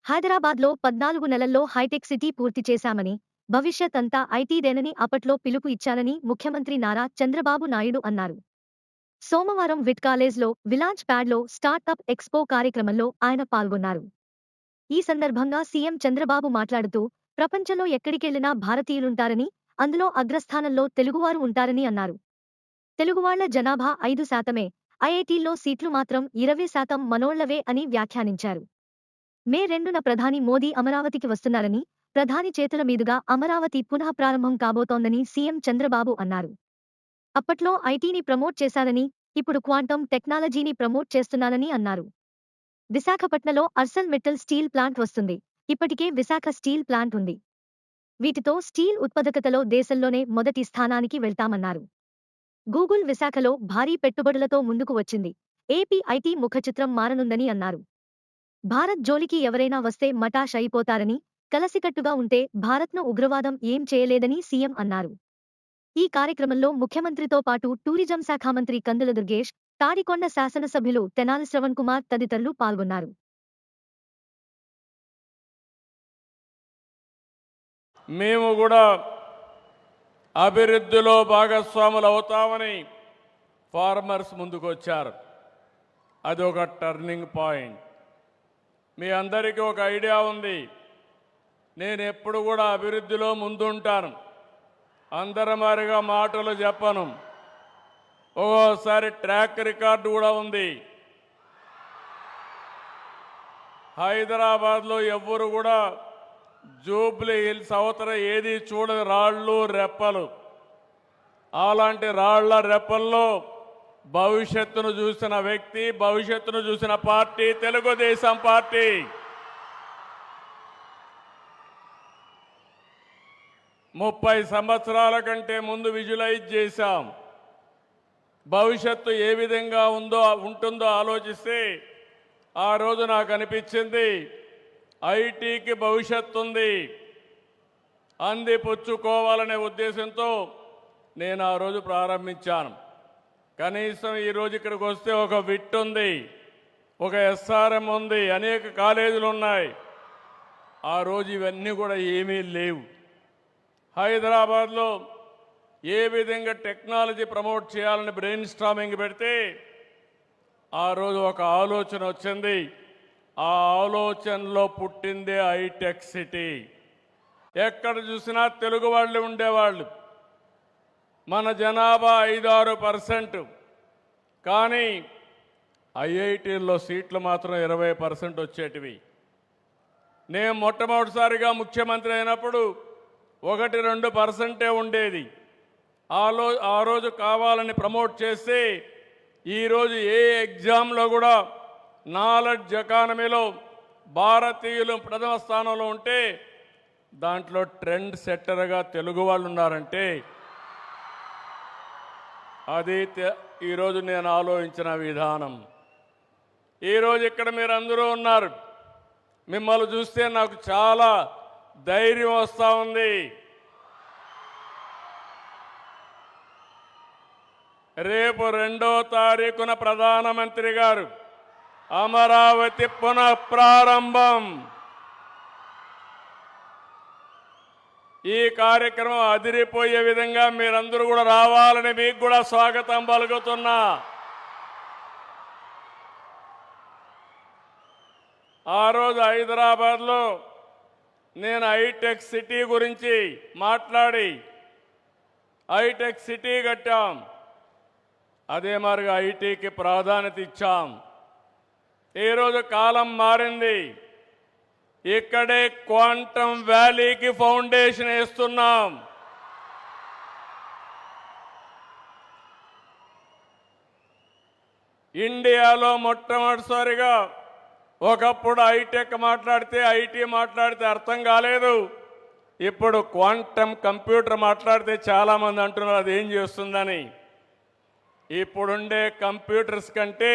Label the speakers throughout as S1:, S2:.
S1: హైదరాబాద్లో 14 నెలల్లో hitech city పూర్తి చేశామని, భవిష్యత్ అంతా ఐటీదేనని అప్పట్లో పిలుపు ఇచ్చానని ముఖ్యమంత్రి నారా చంద్రబాబు నాయుడు అన్నారు. సోమవారం విట్ కాలేజ్లో విలాంచ్ ప్యాడ్లో స్టార్టప్ ఎక్స్పో కార్యక్రమంలో ఆయన పాల్గొన్నారు. ఈ సందర్భంగా సీఎం చంద్రబాబు మాట్లాడుతూ, ప్రపంచంలో ఎక్కడికెళ్లినా భారతీయులుంటారని, అందులో అగ్రస్థానంలో తెలుగువారు ఉంటారని అన్నారు. తెలుగువాళ్ల జనాభా 5%, ఐఐటీల్లో సీట్లు మాత్రం 20% మనోళ్లవే అని వ్యాఖ్యానించారు. మే 2న ప్రధాని మోదీ అమరావతికి వస్తున్నారని, ప్రధాని చేతుల మీదుగా అమరావతి పునః ప్రారంభం కాబోతోందని సీఎం చంద్రబాబు అన్నారు. అప్పట్లో ఐటీని ప్రమోట్ చేశానని, ఇప్పుడు క్వాంటమ్ టెక్నాలజీని ప్రమోట్ చేస్తున్నానని అన్నారు. విశాఖపట్నంలో అర్సెల్ మెటల్ స్టీల్ ప్లాంట్ వస్తుంది. ఇప్పటికే విశాఖ స్టీల్ ప్లాంట్ ఉంది. వీటితో స్టీల్ ఉత్పాదకతలో దేశంలోనే మొదటి స్థానానికి వెళ్తామన్నారు. గూగుల్ విశాఖలో భారీ పెట్టుబడులతో ముందుకు వచ్చింది. ఏపీ ఐటీ ముఖచిత్రం మారనుందని అన్నారు. భారత్ జోలికి ఎవరైనా వస్తే మటాష్ అయిపోతారని, కలసికట్టుగా ఉంటే భారత్ను ఉగ్రవాదం ఏం చేయలేదని సీఎం అన్నారు. ఈ కార్యక్రమంలో ముఖ్యమంత్రితో పాటు టూరిజం శాఖ మంత్రి కందుల దుర్గేష్, తాడికొండ శాసనసభ్యులు తెనాలి శ్రవణ్ కుమార్ తదితరులు పాల్గొన్నారు.
S2: మేము కూడా అభివృద్ధిలో భాగస్వాములు అవుతామని ఫార్మర్స్ ముందుకు వచ్చారు. అది ఒక టర్నింగ్ పాయింట్. మీ అందరికీ ఒక ఐడియా ఉంది. నేను ఎప్పుడు కూడా అభివృద్ధిలో ముందుంటాను. అందరమారిగా మాటలు చెప్పను. ఒక్కోసారి ట్రాక్ రికార్డు కూడా ఉంది. హైదరాబాద్లో ఎవ్వరు కూడా జూబ్లీ హిల్స్ అవతల ఏది చూడని రాళ్ళు రెప్పలు. అలాంటి రాళ్ల రెప్పల్లో భవిష్యత్తును చూసిన వ్యక్తి, భవిష్యత్తును చూసిన పార్టీ తెలుగుదేశం పార్టీ. ముప్పై సంవత్సరాల కంటే ముందు విజువలైజ్ చేశాం. భవిష్యత్తు ఏ విధంగా ఉంటుందో ఆలోచిస్తే ఆ రోజు నాకు అనిపించింది, ఐటీకి భవిష్యత్తు ఉంది, అందిపుచ్చుకోవాలనే ఉద్దేశంతో నేను ఆ రోజు ప్రారంభించాను. కనీసం ఈరోజు ఇక్కడికి వస్తే ఒక విట్ ఉంది, ఒక ఎస్ఆర్ఎం ఉంది, అనేక కాలేజీలు ఉన్నాయి. ఆ రోజు ఇవన్నీ కూడా ఏమీ లేవు. హైదరాబాద్లో ఏ విధంగా టెక్నాలజీ ప్రమోట్ చేయాలని బ్రెయిన్ స్టార్మింగ్ పెడితే ఆ రోజు ఒక ఆలోచన వచ్చింది. ఆ ఆలోచనలో పుట్టిందే హైటెక్ సిటీ. ఎక్కడ చూసినా తెలుగు వాళ్ళు ఉండేవాళ్ళు. మన జనాభా 5-6%, కానీ ఐఐటీల్లో సీట్లు మాత్రం 20% వచ్చేటివి. నేను మొట్టమొదటిసారిగా ముఖ్యమంత్రి అయినప్పుడు 1-2% ఉండేది. ఆ రోజు కావాలని ప్రమోట్ చేస్తే ఈరోజు ఏ ఎగ్జామ్లో కూడా నాలెడ్జ్ ఎకానమీలో భారతీయులు ప్రథమ స్థానంలో ఉంటే దాంట్లో ట్రెండ్ సెట్టర్గా తెలుగు వాళ్ళు ఉన్నారంటే అది ఈరోజు నేను ఆలోచించిన విధానం. ఈరోజు ఇక్కడ మీరు అందరూ ఉన్నారు. మిమ్మల్ని చూస్తే నాకు చాలా ధైర్యం వస్తూ ఉంది. రేపు 2వ తారీఖున ప్రధానమంత్రి గారు అమరావతి పునఃప్రారంభం. ఈ కార్యక్రమం అదిరిపోయే విధంగా మీరందరూ కూడా రావాలని మీకు కూడా స్వాగతం పలుకుతున్నా. ఆ రోజు హైదరాబాద్లో నేను హైటెక్ సిటీ గురించి మాట్లాడి హైటెక్ సిటీ కట్టాం. అదే మాదిరిగా ఐటీకి ప్రాధాన్యత ఇచ్చాం. ఈరోజు కాలం మారింది. ఇక్కడే క్వాంటమ్ వ్యాలీకి ఫౌండేషన్ వేస్తున్నాం. ఇండియాలో మొట్టమొదటిసారిగా ఒకప్పుడు హైటెక్ మాట్లాడితే ఐటీ మాట్లాడితే అర్థం కాలేదు. ఇప్పుడు క్వాంటమ్ కంప్యూటర్ మాట్లాడితే చాలామంది అంటున్నారు అది ఏం చేస్తుందని. ఇప్పుడుండే కంప్యూటర్స్ కంటే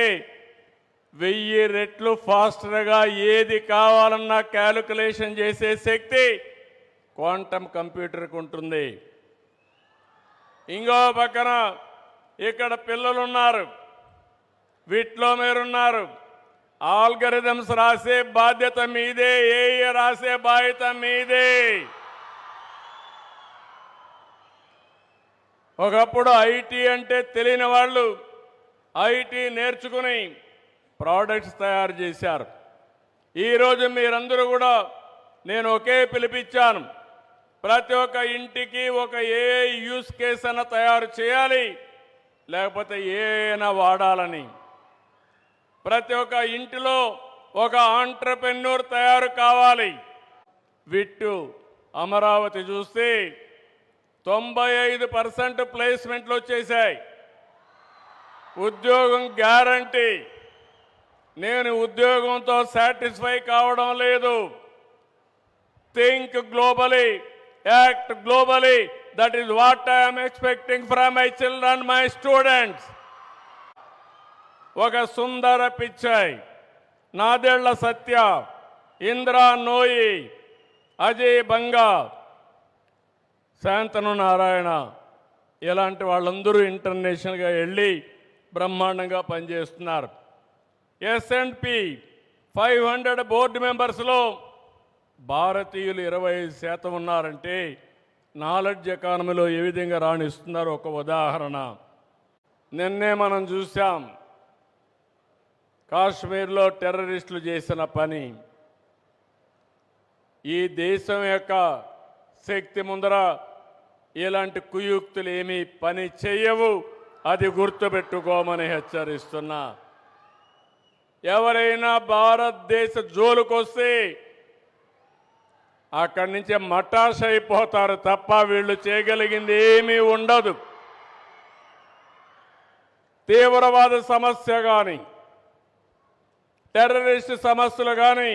S2: 1000 రెట్లు ఫాస్టర్గా ఏది కావాలన్నా క్యాలిక్యులేషన్ చేసే శక్తి క్వాంటమ్ కంప్యూటర్కి ఉంటుంది. ఇంకో పక్కన ఇక్కడ పిల్లలు ఉన్నారు, వీటిలో మీరున్నారు. ఆల్గరిథమ్స్ రాసే బాధ్యత మీదే, ఏఏ రాసే బాధ్యత మీదే. ఒకప్పుడు ఐటీ అంటే తెలియని వాళ్ళు ఐటీ నేర్చుకుని ప్రోడక్ట్స్ తయారు చేశారు. ఈరోజు మీరందరూ కూడా నేను ఒకే పిలిపించాను, ప్రతి ఒక్క ఇంటికి ఒక ఏఐ యూస్ కేస్ అన్న తయారు చేయాలి, లేకపోతే ఏఐనా వాడాలని. ప్రతి ఒక్క ఇంటిలో ఒక ఆంట్రప్రెన్యూర్ తయారు కావాలి. విట్టు అమరావతి చూస్తే 95% ప్లేస్మెంట్లు వచ్చేసాయి. ఉద్యోగం గ్యారంటీ. నేను ఉద్యోగంతో సాటిస్ఫై కావడం లేదు. Think globally, act globally. That is what I'm expecting from my children, my students. ఒక సుందర పిచ్చాయ్, నాదెళ్ల సత్య, ఇంద్రా నోయి, అజయ్ బంగా, శాంతను నారాయణ ఇలాంటి వాళ్ళందరూ ఇంటర్నేషనల్గా వెళ్ళి బ్రహ్మాండంగా పనిచేస్తున్నారు. S&P 500 బోర్డు మెంబర్స్లో భారతీయులు 25% ఉన్నారంటే నాలెడ్జ్ ఎకానమీలో ఏ విధంగా రాణిస్తున్నారో ఒక ఉదాహరణ. నిన్నే మనం చూసాం కాశ్మీర్లో టెర్రరిస్టులు చేసిన పని. ఈ దేశం యొక్క శక్తి ముందర ఇలాంటి కుయుక్తులు ఏమీ పని చేయవు, అది గుర్తుపెట్టుకోమని హెచ్చరిస్తున్నా. ఎవరైనా భారతదేశ జోలుకొస్తే అక్కడి నుంచి మటాష్ అయిపోతారు తప్ప వీళ్ళు చేయగలిగింది ఏమీ ఉండదు. తీవ్రవాద సమస్య కానీ, టెర్రరిస్ట్ సమస్యలు కానీ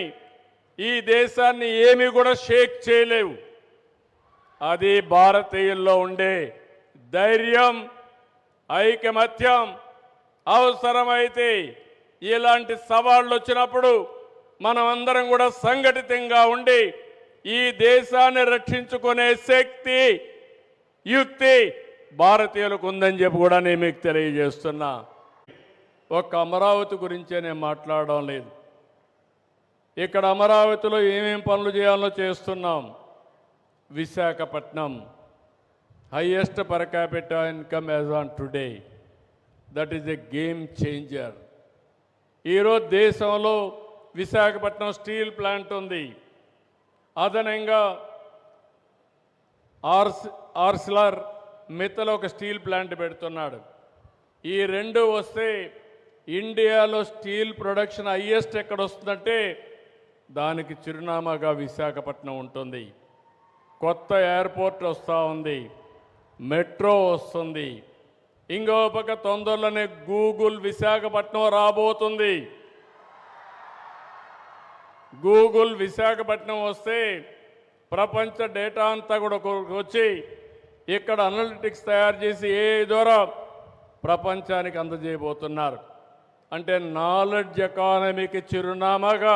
S2: ఈ దేశాన్ని ఏమీ కూడా షేక్ చేయలేవు. అది భారతీయుల్లో ఉండే ధైర్యం, ఐకమత్యం. అవసరమైతే ఇలాంటి సవాళ్లు వచ్చినప్పుడు మనం అందరం కూడా సంఘటితంగా ఉండి ఈ దేశాన్ని రక్షించుకునే శక్తి, యుక్తి భారతీయులకు ఉందని చెప్పి కూడా నేను మీకు తెలియజేస్తున్నా. ఒక్క అమరావతి గురించే నేను మాట్లాడడం లేదు. ఇక్కడ అమరావతిలో ఏమేం పనులు చేయాలో చేస్తున్నాం. Visakhapatnam highest per capita income as on today. That is a game changer. ఈరోజు దేశంలో విశాఖపట్నం స్టీల్ ప్లాంట్ ఉంది. అదనంగా ఆర్సిలర్ మిత్తలో ఒక స్టీల్ ప్లాంట్ పెడుతున్నాడు. ఈ రెండు వస్తే ఇండియాలో స్టీల్ ప్రొడక్షన్ హైయెస్ట్ ఎక్కడ వస్తుందంటే దానికి చిరునామాగా విశాఖపట్నం ఉంటుంది. కొత్త ఎయిర్పోర్ట్ వస్తూ ఉంది, మెట్రో వస్తుంది. ఇంకో పక్క తొందరలోనే గూగుల్ విశాఖపట్నం రాబోతుంది. గూగుల్ విశాఖపట్నం వస్తే ప్రపంచ డేటా అంతా కూడా వచ్చి ఇక్కడ అనలిటిక్స్ తయారు చేసి AI ద్వారా ప్రపంచానికి అందజేయబోతున్నారు. అంటే నాలెడ్జ్ ఎకానమీకి చిరునామాగా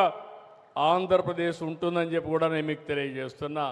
S2: ఆంధ్రప్రదేశ్ ఉంటుందని చెప్పి కూడా నేను మీకు తెలియజేస్తున్నా.